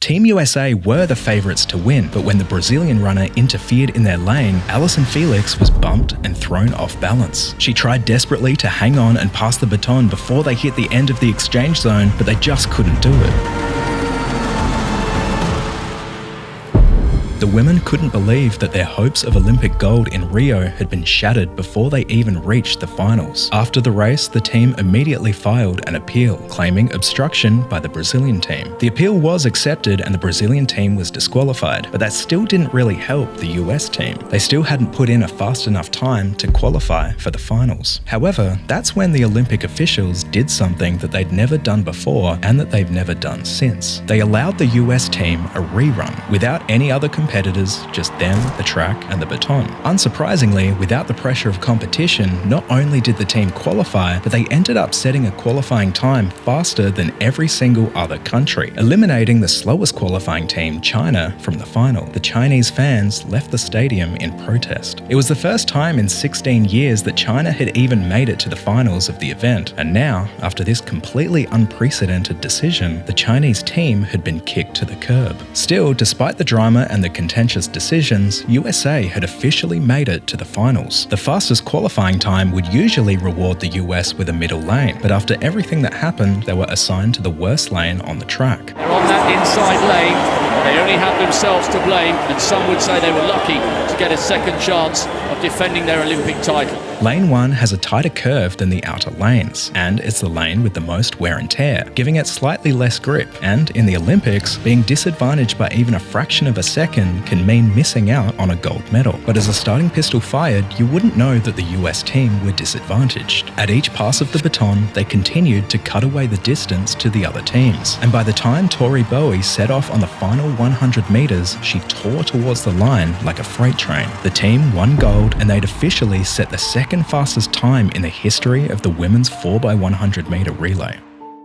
Team USA were the favourites to win, but when the Brazilian runner interfered in their lane, Allyson Felix was bumped and thrown off balance. She tried desperately to hang on and pass the baton before they hit the end of the exchange zone, but they just couldn't do it. The women couldn't believe that their hopes of Olympic gold in Rio had been shattered before they even reached the finals. After the race, the team immediately filed an appeal, claiming obstruction by the Brazilian team. The appeal was accepted and the Brazilian team was disqualified, but that still didn't really help the US team. They still hadn't put in a fast enough time to qualify for the finals. However, that's when the Olympic officials did something that they'd never done before and that they've never done since. They allowed the US team a rerun without any other competitors, just them, the track and the baton. Unsurprisingly, without the pressure of competition, not only did the team qualify, but they ended up setting a qualifying time faster than every single other country, eliminating the slowest qualifying team, China, from the final. The Chinese fans left the stadium in protest. It was the first time in 16 years that China had even made it to the finals of the event, and now, after this completely unprecedented decision, the Chinese team had been kicked to the curb. Still, despite the drama and the contentious decisions, USA had officially made it to the finals. The fastest qualifying time would usually reward the US with a middle lane, but after everything that happened, they were assigned to the worst lane on the track. They're on that inside lane. They only have themselves to blame, and some would say they were lucky to get a second chance of defending their Olympic title. Lane 1 has a tighter curve than the outer lanes, and it's the lane with the most wear and tear, giving it slightly less grip. And in the Olympics, being disadvantaged by even a fraction of a second can mean missing out on a gold medal. But as a starting pistol fired, you wouldn't know that the US team were disadvantaged. At each pass of the baton, they continued to cut away the distance to the other teams. And by the time Tori Bowie set off on the final 100 meters, she tore towards the line like a freight train. The team won gold, and they'd officially set the second fastest time in the history of the women's 4x100 meter relay.